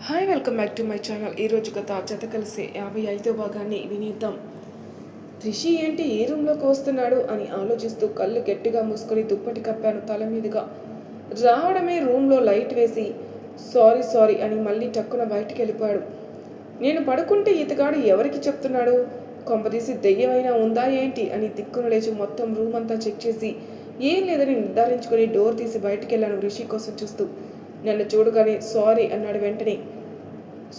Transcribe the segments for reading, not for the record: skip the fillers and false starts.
Hi welcome back to my channel. ఈరోజు కథ జత కలిసి 55వ భాగాన్ని వినేద్దాం. రిషి ఏంటి ఏ రూమ్లోకి వస్తున్నాడు అని ఆలోచిస్తూ కళ్ళు గట్టిగా మూసుకొని దుప్పటి కప్పాను తల మీదుగా. రావడమే రూమ్లో లైట్ వేసి సారీ అని మళ్ళీ టక్కున బయటికి వెళ్ళిపోయాడు. నేను పడుకుంటే ఇతగాడు ఎవరికి చెప్తున్నాడు? కొంపదీసి దెయ్యమైనా ఉందా ఏంటి అని దిక్కున లేచి మొత్తం రూమ్ అంతా చెక్ చేసి ఏం లేదని నిర్ధారించుకొని డోర్ తీసి బయటికి వెళ్ళాను రిషి కోసం చూస్తూ. నన్ను చూడగానే సారీ అన్నాడు వెంటనే.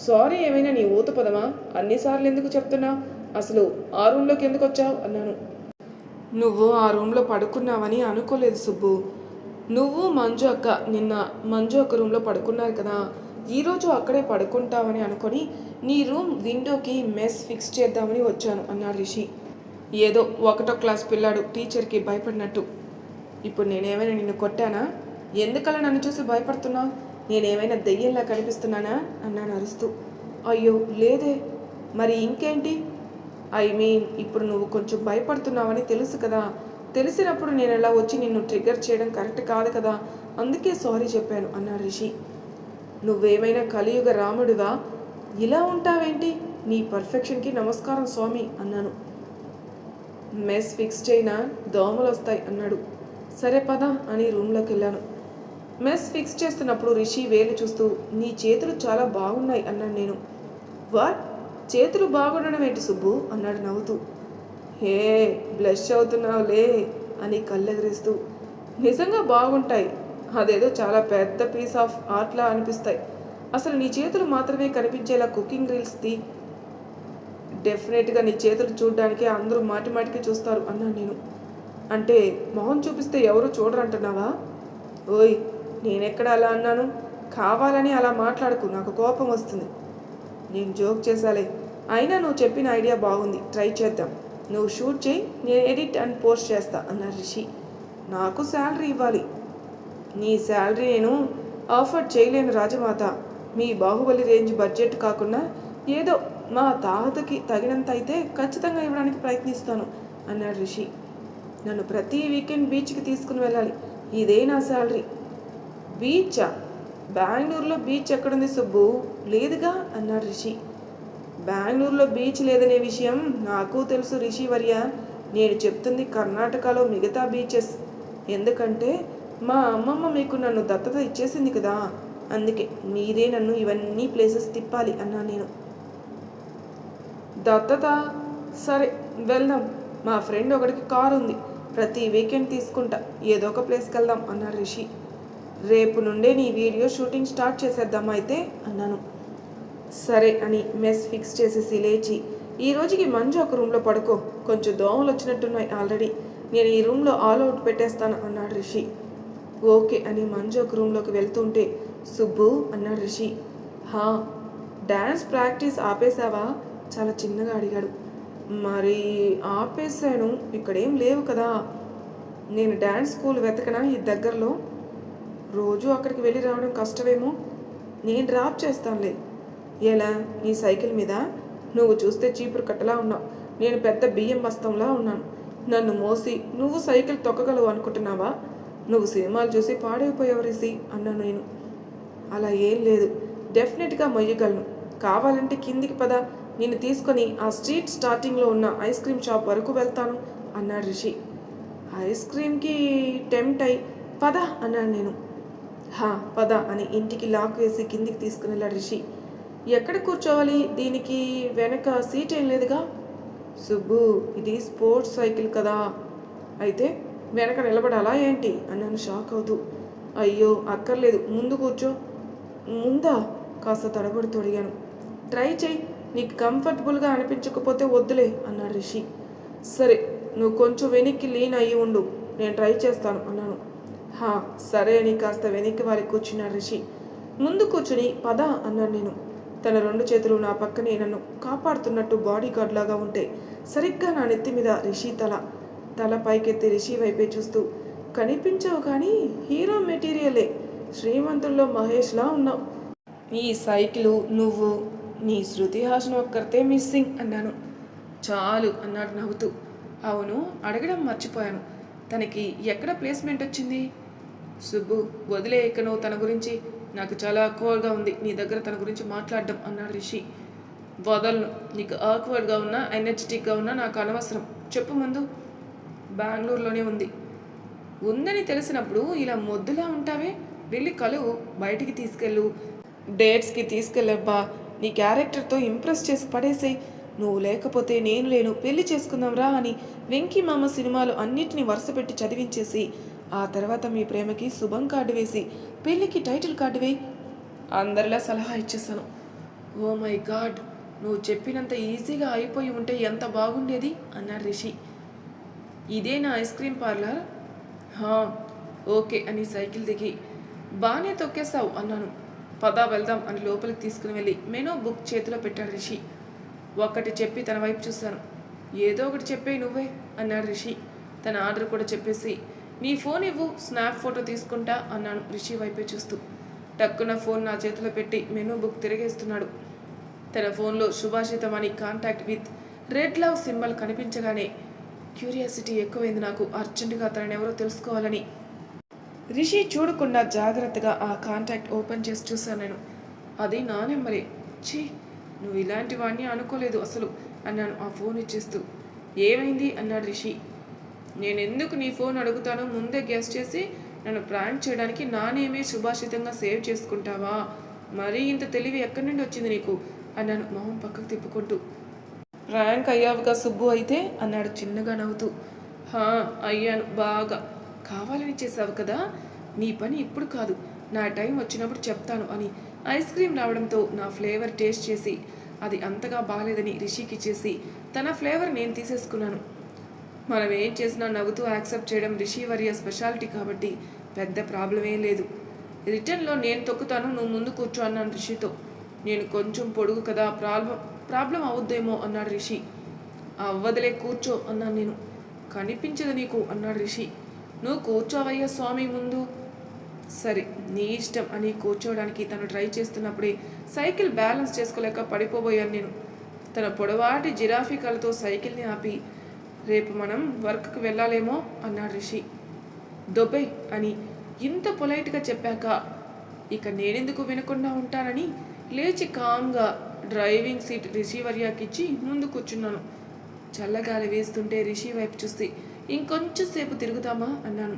సారీ ఏమైనా నీ ఊత పదమా? అన్నిసార్లు ఎందుకు చెప్తున్నా? అసలు ఆ రూమ్లోకి ఎందుకు వచ్చావు అన్నాను. నువ్వు ఆ రూమ్లో పడుకున్నావని అనుకోలేదు సుబ్బు. నువ్వు మంజు అక్క నిన్న మంజు అక్క రూమ్లో పడుకున్నారు కదా, ఈరోజు అక్కడే పడుకుంటావని అనుకొని నీ రూమ్ విండోకి మెస్ ఫిక్స్ చేద్దామని వచ్చాను అన్నాడు రిషి. ఏదో 1వ క్లాస్ పిల్లాడు టీచర్కి భయపడినట్టు. ఇప్పుడు నేనేమైనా నిన్ను కొట్టానా? ఎందుకలా నన్ను చూసి భయపడుతున్నా? నేనేమైనా దెయ్యంలా కనిపిస్తున్నానా అన్నాను అరుస్తూ. అయ్యో లేదే. మరి ఇంకేంటి? ఇప్పుడు నువ్వు కొంచెం భయపడుతున్నావని తెలుసు కదా. తెలిసినప్పుడు నేను ఎలా వచ్చి నిన్ను ట్రిగ్గర్ చేయడం కరెక్ట్ కాదు కదా, అందుకే సారీ చెప్పాను అన్నాడు రిషి. నువ్వేమైనా కలియుగ రాముడివా? ఇలా ఉంటావేంటి? నీ పర్ఫెక్షన్కి నమస్కారం స్వామి అన్నాను. మెస్ ఫిక్స్ చేయనా? దోమలు వస్తాయి అన్నాడు. సరే పద అని రూమ్లోకి వెళ్ళాను. మెస్ ఫిక్స్ చేస్తున్నప్పుడు రిషి వేలు చూస్తూ నీ చేతులు చాలా బాగున్నాయి అన్నాను నేను. వాట్? చేతులు బాగుండడం ఏంటి సుబ్బు అన్నాడు నవ్వుతూ. హే బ్లష్ అవుతున్నావులే అని కళ్ళెగరేస్తూ. నిజంగా బాగుంటాయి. అదేదో చాలా పెద్ద పీస్ ఆఫ్ ఆర్ట్లా అనిపిస్తాయి. అసలు నీ చేతులు మాత్రమే కనిపించేలా కుకింగ్ రీల్స్ తీ. డెఫినెట్గా నీ చేతులు చూడడానికి అందరూ మాటికి చూస్తారు అన్నాను నేను. అంటే మొహం చూపిస్తే ఎవరు చూడరంటున్నావా? ఓయ్ నేనెక్కడ అలా అన్నాను? కావాలని అలా మాట్లాడుకు, నాకు కోపం వస్తుంది. నేను జోక్ చేశాలే. అయినా నువ్వు చెప్పిన ఐడియా బాగుంది, ట్రై చేద్దాం. నువ్వు షూట్ చేయి, నేను ఎడిట్ అండ్ పోస్ట్ చేస్తా అన్నారు రిషి. నాకు శాలరీ ఇవ్వాలి. నీ శాలరీ నేను ఆఫర్ చేయలేను రాజమాత. మీ బాహుబలి రేంజ్ బడ్జెట్ కాకుండా ఏదో మా తాహతకి తగినంత అయితే ఖచ్చితంగా ఇవ్వడానికి ప్రయత్నిస్తాను అన్నాడు రిషి. నన్ను ప్రతి వీకెండ్ బీచ్కి తీసుకుని వెళ్ళాలి, ఇదే నా శాలరీ. బీచా? బెంగళూరులో బీచ్ ఎక్కడుంది సుబ్బు? లేదుగా అన్నాడు రిషి. బెంగళూరులో బీచ్ లేదనే విషయం నాకు తెలుసు రిషి వర్య. నేను చెప్తుంది కర్ణాటకలో మిగతా బీచెస్. ఎందుకంటే మా అమ్మమ్మ మీకు నన్ను దత్తత ఇచ్చేసింది కదా, అందుకే మీరే నన్ను ఇవన్నీ ప్లేసెస్ తిప్పాలి అన్నా నేను. దత్తత? సరే వెళ్దాం. మా ఫ్రెండ్ ఒకటికి కారు ఉంది, ప్రతి వీకెండ్ తీసుకుంటా, ఏదో ఒక ప్లేస్కి వెళ్దాం అన్నాడు రిషి. రేపు నుండే నీ వీడియో షూటింగ్ స్టార్ట్ చేసేద్దామా అయితే అన్నాను. సరే అని మెస్ ఫిక్స్ చేసేసి లేచి ఈ రోజుకి మంజు ఒక రూమ్లో పడుకో, కొంచెం దోమలు వచ్చినట్టున్నాయి ఆల్రెడీ, నేను ఈ రూమ్లో ఆల్ అవుట్ పెట్టేస్తాను అన్నాడు రిషి. ఓకే అని మంజు ఒక రూమ్లోకి వెళ్తుంటే సుబ్బు అన్నాడు రిషి. హా, డ్యాన్స్ ప్రాక్టీస్ ఆపేశావా చాలా చిన్నగా అడిగాడు. మరి ఆపేశాను, ఇక్కడేం లేవు కదా. నేను డ్యాన్స్ స్కూల్ వెతకనా ఈ దగ్గరలో? రోజు అక్కడికి వెళ్ళి రావడం కష్టమేమో, నేను డ్రాప్ చేస్తానులే. ఎలా? నీ సైకిల్ మీద? నువ్వు చూస్తే చీపురు కట్టలా ఉన్నావు, నేను పెద్ద బియ్యం బస్తంలా ఉన్నాను. నన్ను మోసి నువ్వు సైకిల్ తొక్కగలవు అనుకుంటున్నావా? నువ్వు సినిమాలు చూసి పాడైపోయావు రిషి అన్నాను నేను. అలా ఏం లేదు, డెఫినెట్గా మొయ్యగలను. కావాలంటే కిందికి పద, నిన్ను తీసుకొని ఆ స్ట్రీట్ స్టార్టింగ్లో ఉన్న ఐస్ క్రీమ్ షాప్ వరకు వెళ్తాను అన్నాడు రిషి. ఐస్ క్రీమ్కి టెంప్ట్ అయి పద అన్నాను నేను. హా పద అని ఇంటికి లాక్ వేసి కిందికి తీసుకుని వెళ్ళాడు రిషి. ఎక్కడ కూర్చోవాలి? దీనికి వెనక సీట్ ఏం లేదుగా. సుబ్బు ఇది స్పోర్ట్స్ సైకిల్ కదా, అయితే వెనక నిలబడాలా ఏంటి అన్నాను షాక్ అవుతూ. అయ్యో అక్కర్లేదు, ముందు కూర్చో. ముందా? కాస్త తడబడుతూ అడిగాను. ట్రై చెయ్యి, నీకు కంఫర్టబుల్గా అనిపించకపోతే వద్దులే అన్నాడు రిషి. సరే నువ్వు కొంచెం వెనక్కి లీన్ అయ్యి ఉండు, నేను ట్రై చేస్తాను అన్నాను. హా సరే అని కాస్త వెనక్కి వారి కూర్చున్నాడు రిషి. ముందు కూర్చుని పద అన్నాను నేను. తన 2 చేతులు నా పక్కనే నన్ను కాపాడుతున్నట్టు బాడీ గార్డ్ లాగా ఉంటే సరిగ్గా నా నెత్తి మీద రిషి తల పైకెత్తి రిషి వైపే చూస్తూ, కనిపించావు కానీ హీరో మెటీరియలే, శ్రీమంతుల్లో మహేష్లా ఉన్నావు. ఈ సైకిలు నువ్వు నీ శృతి హాసన్ ఒక్కరితే మిస్సింగ్ అన్నాను. చాలు అన్నాడు నవ్వుతూ. అవును అడగడం మర్చిపోయాను, తనకి ఎక్కడ ప్లేస్మెంట్ వచ్చింది? సుబ్బు వదిలే, ఇక నువ్వు తన గురించి. నాకు చాలా ఆక్వర్డ్గా ఉంది నీ దగ్గర తన గురించి మాట్లాడడం అన్నాడు రిషి. వదలను. నీకు ఆక్వర్డ్గా ఉన్నా ఎనర్జెటిక్గా ఉన్నా నాకు అనవసరం. చెప్పు ముందు. బెంగళూరులోనే ఉంది. ఉందని తెలిసినప్పుడు ఇలా మొద్దులా ఉంటావే? వెళ్ళి కలువు, బయటికి తీసుకెళ్ళు, డేట్స్కి తీసుకెళ్ళబ్బా. నీ క్యారెక్టర్తో ఇంప్రెస్ చేసి పడేసేయి. నువ్వు లేకపోతే నేను లేను, పెళ్లి చేసుకుందాం రా అని వెంకీ మామ సినిమాలు అన్నిటినీ వరుసపెట్టి చదివించేసి ఆ తర్వాత మీ ప్రేమకి శుభం కార్డు వేసి పెళ్ళికి టైటిల్ కార్డు వేయి. అందరిలా సలహా ఇచ్చేసాను. ఓ మై గాడ్, నువ్వు చెప్పినంత ఈజీగా అయిపోయి ఉంటే ఎంత బాగుండేది అన్నాడు రిషి. ఇదే నా ఐస్ క్రీమ్ పార్లర్? ఓకే అని సైకిల్ దిగి బాగానే తొక్కేస్తావు అన్నాను. పదా వెళ్దాం అని లోపలికి తీసుకుని వెళ్ళి మెనూ బుక్ చేతిలో పెట్టాడు రిషి. ఒక్కటి చెప్పి తన వైపు చూశాను. ఏదో ఒకటి చెప్పే నువ్వే అన్నాడు రిషి. తన ఆర్డర్ కూడా చెప్పేసి నీ ఫోన్ ఇవ్వు, స్నాప్ ఫోటో తీసుకుంటా అన్నాను రిషి వైపే చూస్తూ. టక్కున ఫోన్ నా చేతిలో పెట్టి మెనూ బుక్ తిరిగేస్తున్నాడు. తన ఫోన్లో సుభాషితం అని contact with red love symbol కనిపించగానే క్యూరియాసిటీ ఎక్కువైంది నాకు. అర్జెంటుగా తననెవరో తెలుసుకోవాలని. రిషి చూడకుండా జాగ్రత్తగా ఆ కాంటాక్ట్ ఓపెన్ చేసి చూశాను నేను. అది నా నెంబరే. ఛీ, నువ్వు ఇలాంటి వాడిని అనుకోలేదు అసలు అన్నాను ఆ ఫోన్ ఇచ్చేస్తూ. ఏమైంది అన్నాడు రిషి. నేనెందుకు నీ ఫోన్ అడుగుతానో ముందే గెస్ చేసి నన్ను ప్రాంక్ చేయడానికి నానేమే సుభాషితంగా సేవ్ చేసుకుంటావా? మరీ ఇంత తెలివి ఎక్కడి నుండి వచ్చింది నీకు అన్నాను మొహం పక్కకు తిప్పుకుంటూ. ప్రాంక్ అయ్యావుగా సుబ్బు అయితే అన్నాడు చిన్నగా నవ్వుతూ. అయ్యాను, బాగా కావాలని చేసావు కదా. నీ పని ఇప్పుడు కాదు, నా టైం వచ్చినప్పుడు చెప్తాను అని ఐస్ క్రీమ్ రావడంతో నా ఫ్లేవర్ టేస్ట్ చేసి అది అంతగా బాగాలేదని రిషికి ఇచ్చేసి తన ఫ్లేవర్ నేను తీసేసుకున్నాను. మనం ఏం చేసినా నవ్వుతూ యాక్సెప్ట్ చేయడం రిషి వర్య స్పెషాలిటీ కాబట్టి పెద్ద ప్రాబ్లం ఏం లేదు. రిటర్న్లో నేను తొక్కుతాను, నువ్వు ముందు కూర్చో అన్నాను రిషితో. నేను కొంచెం పొడుగు కదా, ప్రాబ్లం అవుద్దేమో అన్నాడు రిషి. అవ్వదులే, కూర్చో అన్నాను నేను. కనిపించదు నీకు అన్నాడు రిషి. నువ్వు కూర్చోవయ్యా స్వామి ముందు. సరే నీ ఇష్టం అని కూర్చోవడానికి తను ట్రై చేస్తున్నప్పుడే సైకిల్ బ్యాలెన్స్ చేసుకోలేక పడిపోబోయాను నేను. తన పొడవాటి జిరాఫీ కళ్ళతో సైకిల్ని ఆపి రేపు మనం వర్క్కి వెళ్ళాలేమో అన్నాడు రిషి. దొబ్బై అని ఇంత పొలైట్గా చెప్పాక ఇక నేనెందుకు వినకుండా ఉంటానని లేచి కామ్గా డ్రైవింగ్ సీట్ రిషి వర్యాకిచ్చి ముందు కూర్చున్నాను. చల్లగాలి వేస్తుంటే రిషి వైపు చూసి ఇంకొంచెం సేపు తిరుగుదామా అన్నాను.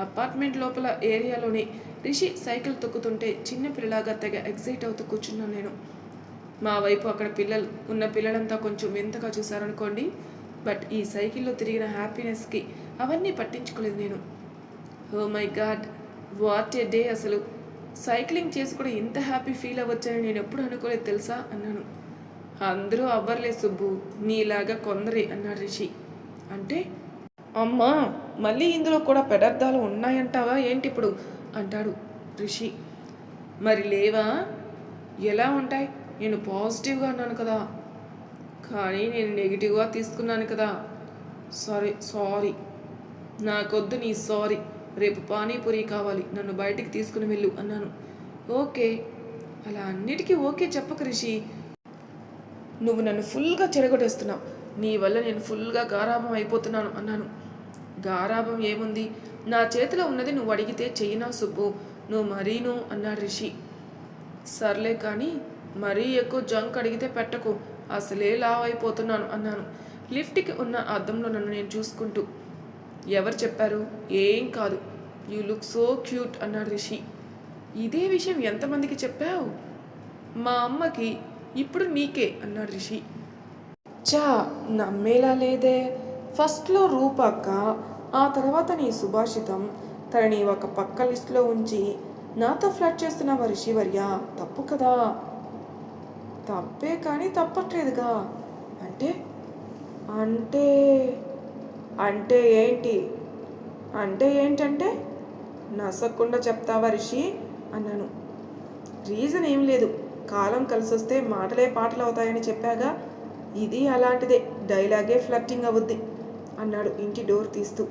అపార్ట్మెంట్ లోపల ఏరియాలోనే రిషి సైకిల్ తొక్కుతుంటే చిన్న పిల్లలాగా తెగ ఎగ్జైట్ అవుతూ కూర్చున్నాను నేను. మా వైపు అక్కడ పిల్లలంతా కొంచెం వింతగా చూశారనుకోండి. బట్ ఈ సైకిల్లో తిరిగిన హ్యాపీనెస్కి అవన్నీ పట్టించుకోలేదు నేను. Oh my god, what a day అసలు. సైక్లింగ్ చేసి కూడా ఇంత హ్యాపీ ఫీల్ అవ్వచ్చని నేను ఎప్పుడు అనుకోలేదు తెలుసా అన్నాను. అందరూ అవ్వర్లే సుబ్బు, నీలాగా కొందరే అన్నాడు రిషి. అంటే అమ్మా, మళ్ళీ ఇందులో కూడా పెడార్థాలు ఉన్నాయంటావా ఏంటి ఇప్పుడు అంటాడు రిషి. మరి లేవా? ఎలా ఉంటాయి? నేను పాజిటివ్గా అన్నాను కదా. కానీ నేను నెగిటివ్గా తీసుకున్నాను కదా. సారీ, నాకొద్దు నీ సారీ. రేపు పానీపూరి కావాలి, నన్ను బయటికి తీసుకుని వెళ్ళు అన్నాను. ఓకే. అలా అన్నిటికీ ఓకే చెప్పక రిషి. నువ్వు నన్ను ఫుల్గా చెడగొట్టేస్తున్నావు. నీ వల్ల నేను ఫుల్గా గారాబం అయిపోతున్నాను అన్నాను. గారాబం ఏముంది? నా చేతిలో ఉన్నది నువ్వు అడిగితే చెయ్యినా సుబ్బు, నువ్వు మరీను అన్నాడు రిషి. సర్లే కానీ మరీ ఎక్కువ జంక్ అడిగితే పెట్టకు, అసలే లావ్ అయిపోతున్నాను అన్నాను లిఫ్ట్కి ఉన్న అద్దంలో నన్ను నేను చూసుకుంటూ. ఎవరు చెప్పారు? ఏం కాదు, యూ లుక్ సో క్యూట్ అన్నాడు రిషి. ఇదే విషయం ఎంతమందికి చెప్పావు? మా అమ్మకి, ఇప్పుడు నీకే అన్నాడు రిషి. నమ్మేలా లేదే. ఫస్ట్లో రూపక్క, ఆ తర్వాత నీ సుభాషితం, తనని ఒక పక్క లిస్టులో ఉంచి నాతో ఫ్లర్ట్ చేస్తున్నావా రిషివర్య? తప్పు కదా. తప్పే కానీ తప్పట్లేదుగా. అంటే అంటే అంటే ఏంటి? అంటే ఏంటంటే నసక్కుండా చెప్తావా రిషి అన్నాను. రీజన్ ఏం లేదు, కాలం కలిసొస్తే మాటలే పాటలు అవుతాయని చెప్పాగా. ఇది అలాంటిదే, డైలాగే ఫ్లర్టింగ్ అవుద్ది అన్నాడు ఇంటి డోర్ తీస్తూ.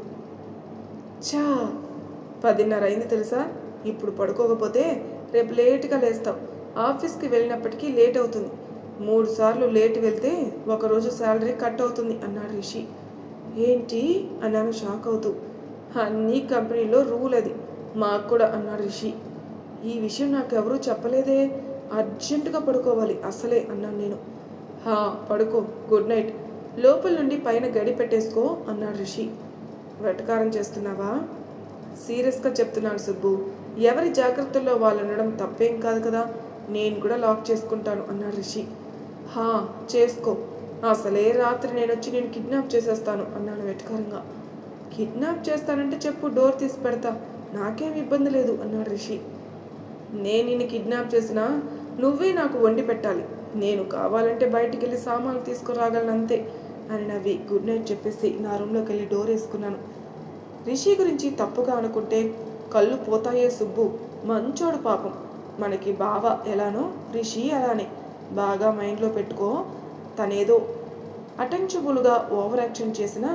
10:30 అయింది తెలుసా. ఇప్పుడు పడుకోకపోతే రేపు లేట్గా లేస్తావు. ఆఫీస్కి వెళ్ళినప్పటికీ లేట్ అవుతుంది. 3 సార్లు లేట్ వెళ్తే ఒకరోజు శాలరీ కట్ అవుతుంది అన్నాడు రిషి. ఏంటి అన్నాను షాక్ అవుతూ. అన్ని కంపెనీలో రూల్ అది, మాకు కూడా అన్నాడు రిషి. ఈ విషయం నాకెవరూ చెప్పలేదే. అర్జెంటుగా పడుకోవాలి అసలే అన్నాను నేను. హా, పడుకో, గుడ్ నైట్. లోపల నుండి పైన గడి పెట్టేసుకో అన్నాడు రిషి. వెటకారం చేస్తున్నావా? సీరియస్గా చెప్తున్నాను సుబ్బు. ఎవరి జాగ్రత్తల్లో వాళ్ళు ఉండడం తప్పేం కాదు కదా. నేను కూడా లాక్ చేసుకుంటాను అన్నాడు రిషి. హా, చేసుకో. అసలే రాత్రి నేనొచ్చి నేను కిడ్నాప్ చేసేస్తాను అన్నాను వెటకారంగా. కిడ్నాప్ చేస్తానంటే చెప్పు, డోర్ తీసి పెడతా, నాకేం ఇబ్బంది లేదు అన్నాడు రిషి. నేను నిన్ను కిడ్నాప్ చేసినా నువ్వే నాకు వండి పెట్టాలి. నేను కావాలంటే బయటికి వెళ్ళి సామాన్లు తీసుకురాగలను అంతే అని నవ్వి గుడ్ నైట్ చెప్పేసి నా రూమ్లోకి వెళ్ళి డోర్ వేసుకున్నాను. రిషి గురించి తప్పుగా అనుకుంటే కళ్ళు పోతాయే సుబ్బు. మంచోడు పాపం. మనకి బావ ఎలానో రిషి అలానే. బాగా మైండ్లో పెట్టుకో. తనేదో అటెన్షబుల్గా ఓవర్ యాక్షన్ చేసినా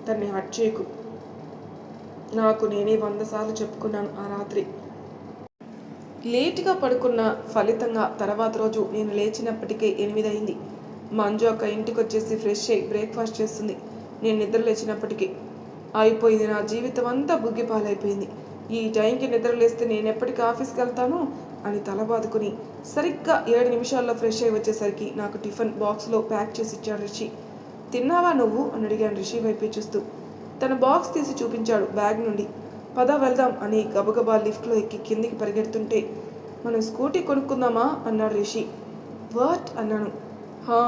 తన్ని హర్ట్ చేయకు. నాకు నేనే 100 సార్లు చెప్పుకున్నాను ఆ రాత్రి. లేటుగా పడుకున్న ఫలితంగా తర్వాత రోజు నేను లేచినప్పటికే 8 అయింది. మంజు అక్క ఇంటికి వచ్చేసి ఫ్రెష్ అయ్యి బ్రేక్ఫాస్ట్ చేస్తుంది. నేను నిద్ర లేచినప్పటికీ అయిపోయింది. నా జీవితం అంతా బుగ్గిపాలైపోయింది. ఈ టైంకి నిద్ర లేస్తే నేను ఎప్పటికీ ఆఫీస్కి వెళ్తాను అని తల బాదుకుని సరిగ్గా 7 నిమిషాల్లో ఫ్రెష్ అయ్యి వచ్చేసరికి నాకు టిఫిన్ బాక్స్లో ప్యాక్ చేసి ఇచ్చాడు రిషి. తిన్నావా నువ్వు అని అడిగాను రిషి వైపే చూస్తూ. తన బాక్స్ తీసి చూపించాడు బ్యాగ్ నుండి. పద వెళ్దాం అని గబగబా లిఫ్ట్లో ఎక్కి కిందికి పరిగెడుతుంటే మనం స్కూటీ కొనుక్కుందామా అన్నాడు రిషి. వాట్ అన్నాను. హా,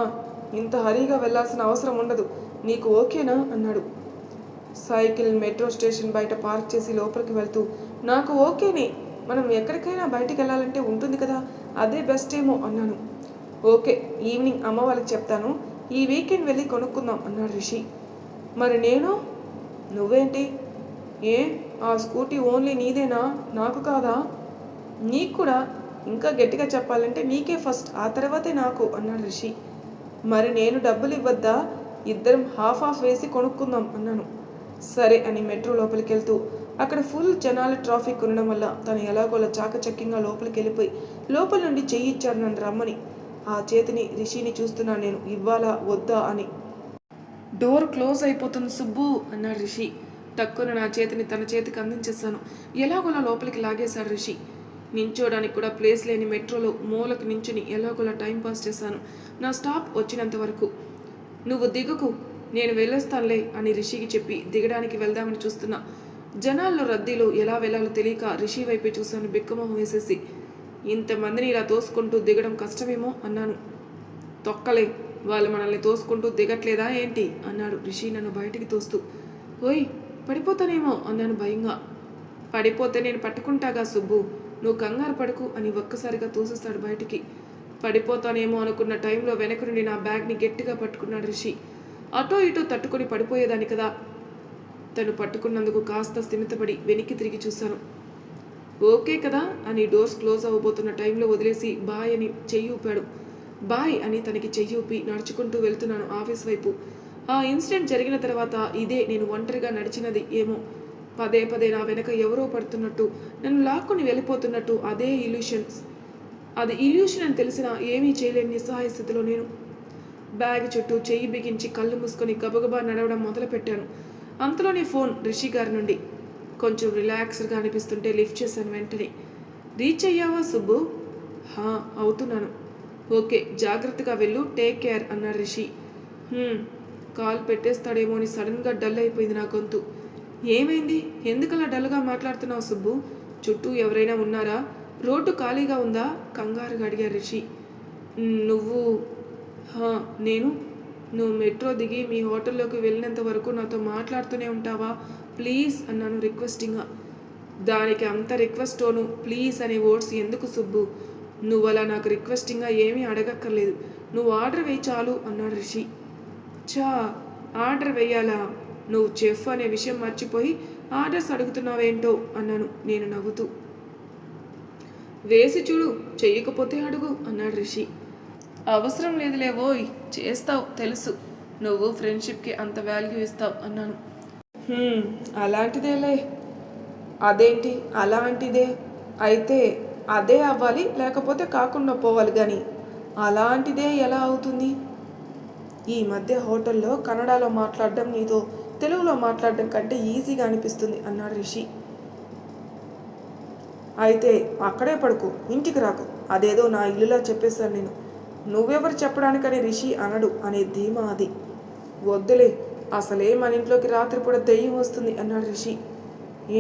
ఇంత హరీగా వెళ్ళాల్సిన అవసరం ఉండదు, నీకు ఓకేనా అన్నాడు. సైకిల్ మెట్రో స్టేషన్ బయట పార్క్ చేసి లోపలికి వెళ్తూ నాకు ఓకేనే, మనం ఎక్కడికైనా బయటికి వెళ్ళాలంటే ఉంటుంది కదా, అదే బెస్ట్ ఏమో అన్నాను. ఓకే, ఈవినింగ్ అమ్మ వాళ్ళకి చెప్తాను, ఈ వీకెండ్ వెళ్ళి కొనుక్కుందాం అన్నాడు రిషి. మరి నేను? నువ్వేంటి? ఏ, ఆ స్కూటీ ఓన్లీ నీదేనా, నాకు కాదా? నీకు కూడా. ఇంకా గట్టిగా చెప్పాలంటే నీకే ఫస్ట్, ఆ తర్వాతే నాకు అన్నాడు రిషి. మరి నేను డబ్బులు ఇవ్వద్దా? ఇద్దరం హాఫ్ హాఫ్ వేసి కొనుక్కుందాం అన్నాను. సరే అని మెట్రో లోపలికి వెళ్తూ అక్కడ ఫుల్ జనాల ట్రాఫిక్ ఉండడం వల్ల తను ఎలాగోలా చాకచక్యంగా లోపలికి వెళ్ళిపోయి లోపల నుండి చెయ్యి ఇచ్చాడు నన్ను రమ్మని. ఆ చేతిని రిషిని చూస్తున్నాను నేను, ఇవ్వాలా వద్దా అని. డోర్ క్లోజ్ అయిపోతుంది సుబ్బు అన్నాడు రిషి. టక్కున నా చేతిని తన చేతికి అందించేశాను. ఎలాగోలా లోపలికి లాగేశాడు రిషి. నించోడానికి కూడా ప్లేస్ లేని మెట్రోలో మూలకు నించుని ఎలాగోలా టైంపాస్ చేశాను నా స్టాప్ వచ్చినంత వరకు. నువ్వు దిగుకు, నేను వెళ్ళొస్తానులే అని రిషికి చెప్పి దిగడానికి వెళ్దామని చూస్తున్నా. జనాల్లో రద్దీలో ఎలా వెళ్ళాలో తెలియక రిషి వైపే చూశాను బిక్కమొహం వేసేసి. ఇంతమందిని ఇలా తోసుకుంటూ దిగడం కష్టమేమో అన్నాను. తొక్కలే, వాళ్ళు మనల్ని తోసుకుంటూ దిగట్లేదా ఏంటి అన్నాడు రిషి నన్ను బయటికి తోస్తూ. ఓయ్, పడిపోతానేమో అన్నాను భయంగా. పడిపోతే నేను పట్టుకుంటాగా సుబ్బు, నువ్వు కంగారు పడుకు అని ఒక్కసారిగా తోసేస్తాడు బయటికి. పడిపోతానేమో అనుకున్న టైంలో వెనక నుండి నా బ్యాగ్ని గట్టిగా పట్టుకున్నాడు రిషి. అటో ఇటో తట్టుకొని పడిపోయేదాన్ని కదా. తను పట్టుకున్నందుకు కాస్త స్థిమితపడి వెనక్కి తిరిగి చూశాను. ఓకే కదా అని డోర్స్ క్లోజ్ అవ్వబోతున్న టైంలో వదిలేసి బాయ్ అని చెయ్యి ఊపాడు. బాయ్ అని తనకి చెయ్యి ఊపి నడుచుకుంటూ వెళ్తున్నాను ఆఫీస్ వైపు. ఆ ఇన్సిడెంట్ జరిగిన తర్వాత ఇదే నేను ఒంటరిగా నడిచినది ఏమో. పదే పదే నా వెనక ఎవరో పడుతున్నట్టు, నన్ను లాక్కుని వెళ్ళిపోతున్నట్టు అదే ఇల్యూషన్స్. అది ఇల్యూషన్ అని తెలిసినా ఏమీ చేయలేని నిస్సహాయ స్థితిలో నేను. బ్యాగ్ చుట్టూ చెయ్యి బిగించి కళ్ళు మూసుకొని గబగబా నడవడం మొదలుపెట్టాను. అంతలోనే ఫోన్ రిషి గారి నుండి. కొంచెం రిలాక్స్డ్గా అనిపిస్తుంటే లిఫ్ట్ చేశాను వెంటనే. రీచ్ అయ్యావా సుబ్బు? హా, అవుతున్నాను. ఓకే, జాగ్రత్తగా వెళ్ళు, టేక్ కేర్ అన్నాడు రిషి. కాల్ పెట్టేస్తాడేమో అని సడన్గా డల్ అయిపోయింది నా గొంతు. ఏమైంది, ఎందుకలా డల్గా మాట్లాడుతున్నావు సుబ్బు? చుట్టూ ఎవరైనా ఉన్నారా? రోడ్డు ఖాళీగా ఉందా కంగారుగా అడిగారు రిషి. నువ్వు? హా, నేను. నువ్వు మెట్రో దిగి మీ హోటల్లోకి వెళ్ళినంత వరకు నాతో మాట్లాడుతూనే ఉంటావా ప్లీజ్ అన్నాను రిక్వెస్టింగ్గా. దానికి అంత రిక్వెస్టోను ప్లీజ్ అనే వర్డ్స్ ఎందుకు సుబ్బు? నువ్వు అలా నాకు రిక్వెస్టింగ్గా ఏమీ అడగక్కర్లేదు, నువ్వు ఆర్డర్ వేయి చాలు అన్నాడు రిషి. చా, ఆర్డర్ వేయాలా? నువ్వు చెఫ్ అనే విషయం మర్చిపోయి ఆర్డర్స్ అడుగుతున్నావేంటో అన్నాను నేను నవ్వుతూ. వేసి చూడు, చెయ్యకపోతే అడుగు అన్నాడు రిషి. అవసరం లేదులేవోయ్, చేస్తావు తెలుసు, నువ్వు ఫ్రెండ్షిప్కి అంత వాల్యూ ఇస్తావు అన్నాను. అలాంటిదేలే. అదేంటి అలాంటిదే? అయితే అదే అవ్వాలి, లేకపోతే కాకుండా పోవాలి కానీ అలాంటిదే ఎలా అవుతుంది? ఈ మధ్య హోటల్లో కన్నడలో మాట్లాడడం నీతో తెలుగులో మాట్లాడడం కంటే ఈజీగా అనిపిస్తుంది అన్నాడు రిషి. అయితే అక్కడే పడుకో, ఇంటికి రాకు. అదేదో నా ఇల్లులా చెప్పేశాను నేను. నువ్వెవరు చెప్పడానికని రిషి అనడు అనే ధీమా అది. వద్దులే, అసలే మన ఇంట్లోకి రాత్రిపూట దెయ్యం వస్తుంది అన్నాడు రిషి.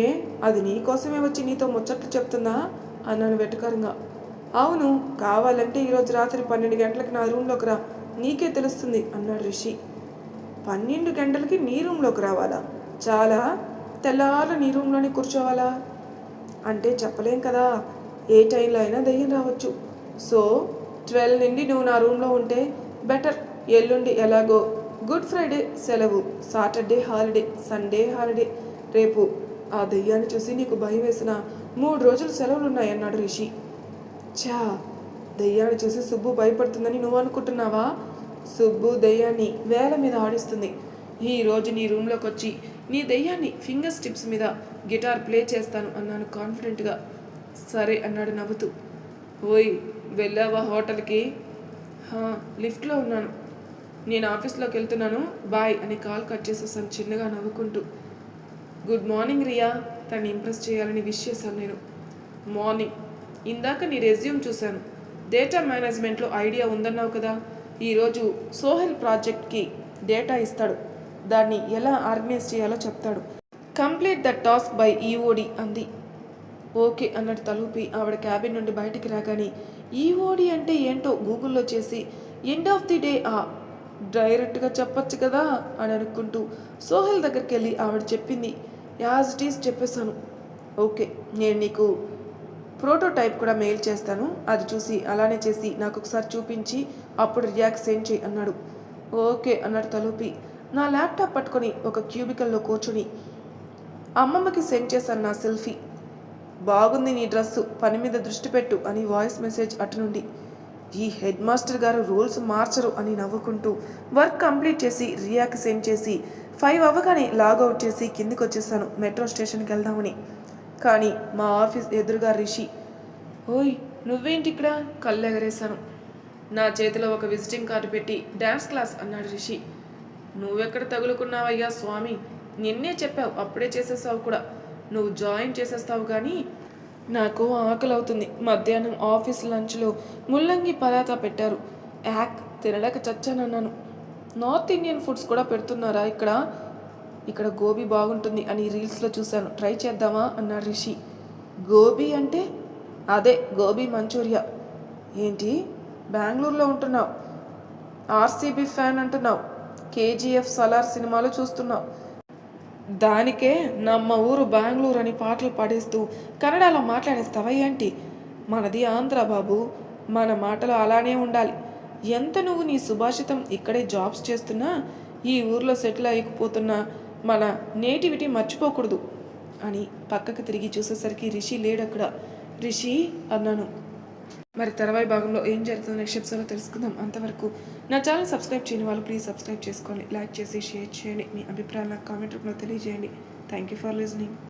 ఏ, అది నీకోసమే వచ్చి నీతో ముచ్చట్లు చెప్తుందా అన్నాను వెటకారంగా. అవును, కావాలంటే ఈరోజు రాత్రి 12 గంటలకు నా రూమ్లోకి రా, నీకే తెలుస్తుంది అన్నాడు రిషి. 12 గంటలకి నీ రూమ్లోకి రావాలా? చాలా తెల్లారు నీ రూమ్లోనే కూర్చోవాలా? అంటే చెప్పలేం కదా, ఏ టైంలో అయినా దయ్యం రావచ్చు. సో 12 నుండి నువ్వు నా రూమ్లో ఉంటే బెటర్. ఎల్లుండి ఎలాగో గుడ్ ఫ్రైడే సెలవు, సాటర్డే హాలిడే, సండే హాలిడే. రేపు ఆ దెయ్యాన్ని చూసి నీకు భయం వేసిన 3 రోజులు సెలవులు ఉన్నాయన్నాడు రిషి. చా, దెయ్యాన్ని చూసి సుబ్బు భయపడుతుందని నువ్వు అనుకుంటున్నావా? సుబ్బు దెయ్యాన్ని వేల మీద ఆడిస్తుంది. ఈరోజు నీ రూమ్లోకి వచ్చి నీ దెయ్యాన్ని ఫింగర్స్ టిప్స్ మీద గిటార్ ప్లే చేస్తాను అన్నాను కాన్ఫిడెంట్గా. సరే అన్నాడు నవ్వుతూ. ఓయ్, వెళ్ళావా హోటల్కి? లిఫ్ట్లో ఉన్నాను. నేను ఆఫీస్లోకి వెళ్తున్నాను, బాయ్ అని కాల్ కట్ చేసేసాను చిన్నగా నవ్వుకుంటూ. గుడ్ మార్నింగ్ రియా, తను ఇంప్రెస్ చేయాలని విష్ చేశాను నేను. మార్నింగ్. ఇందాక నీ రెజ్యూమ్ చూశాను. డేటా మేనేజ్మెంట్లో ఐడియా ఉందన్నావు కదా. ఈరోజు సోహెల్ ప్రాజెక్ట్కి డేటా ఇస్తాడు, దాన్ని ఎలా ఆర్గనైజ్ చేయాలో చెప్తాడు. Complete the task by EOD అంది. ఓకే అన్నట్టు తలూపి ఆవిడ క్యాబిన్ నుండి బయటికి రాగానే ఈఓడి అంటే ఏంటో గూగుల్లో చేసి ఎండ్ ఆఫ్ ది డే డైరెక్ట్గా చెప్పచ్చు కదా అని అనుకుంటూ సోహెల్ దగ్గరికి వెళ్ళి ఆవిడ చెప్పింది యాజ్ ఇట్ ఈస్ చెప్పేశాను. ఓకే, నేను నీకు ప్రోటోటైప్ కూడా మెయిల్ చేస్తాను, అది చూసి అలానే చేసి నాకు ఒకసారి చూపించి అప్పుడు రియాక్ట్ సెండ్ చేయి అన్నాడు. ఓకే అన్నాడు తలూపి నా ల్యాప్టాప్ పట్టుకొని ఒక క్యూబికల్లో కూర్చుని అమ్మమ్మకి సెండ్ చేశాను నా సెల్ఫీ. బాగుంది నీ డ్రెస్సు, పని మీద దృష్టి పెట్టు అని వాయిస్ మెసేజ్ అటు నుండి. ఈ హెడ్ మాస్టర్ గారు రూల్స్ మార్చరు అని నవ్వుకుంటూ వర్క్ కంప్లీట్ చేసి రియాకి సెండ్ చేసి 5 అవ్వగానే లాగౌట్ చేసి కిందికి వచ్చేసాను మెట్రో స్టేషన్కి వెళ్దామని. కానీ మా ఆఫీస్ ఎదురుగా రిషి. ఓయ్, నువ్వేంటి ఇక్కడ? కళ్ళెగరేశాను. నా చేతిలో ఒక విజిటింగ్ కార్డు పెట్టి డ్యాన్స్ క్లాస్ అన్నాడు రిషి. నువ్వెక్కడ తగులుకున్నావయ్యా స్వామి, నిన్నే చెప్పావు, అప్పుడే చేసేసావు కూడా. నువ్వు జాయిన్ చేసేస్తావు కానీ నాకు ఆకలి అవుతుంది. మధ్యాహ్నం ఆఫీస్ లంచ్లో ముల్లంగి పరాతా పెట్టారు. తినలేక చచ్చానన్నాను. నార్త్ ఇండియన్ ఫుడ్స్ కూడా పెడుతున్నారా ఇక్కడ గోబీ బాగుంటుంది అని రీల్స్లో చూశాను, ట్రై చేద్దామా అన్నాడు రిషి. గోబీ అంటే అదే గోబీ మంచూరియా. ఏంటి, బెంగళూరులో ఉంటున్నావు, ఆర్సీబీ ఫ్యాన్ అంటున్నావు, కేజీఎఫ్ సలార్ సినిమాలు చూస్తున్నావు, దానికే నమ్మ ఊరు బెంగళూరు అని పాటలు పాడేస్తూ కన్నడలో మాట్లాడేస్తావా ఏంటి? మనది ఆంధ్ర బాబు, మన మాటలు అలానే ఉండాలి. ఎంత నువ్వు నీ సుభాషితం ఇక్కడే జాబ్స్ చేస్తున్నా, ఈ ఊర్లో సెటిల్ అయిపోతున్నా మన నేటివిటీ మర్చిపోకూడదు అని పక్కకి తిరిగి చూసేసరికి రిషి లేడక్కడ. రిషి అన్నాను. మరి తర్వాయి భాగంలో ఏం జరుగుతుందో నెక్స్ట్ ఎపిసోడ్లో తెలుసుకుందాం. అంతవరకు నా ఛానల్ సబ్స్క్రైబ్ చేయని వాళ్ళు ప్లీజ్ సబ్స్క్రైబ్ చేసుకోండి, లైక్ చేసి షేర్ చేయండి, మీ అభిప్రాయాలు నాకు కామెంట్ రూపంలో తెలియజేయండి. Thank you for listening.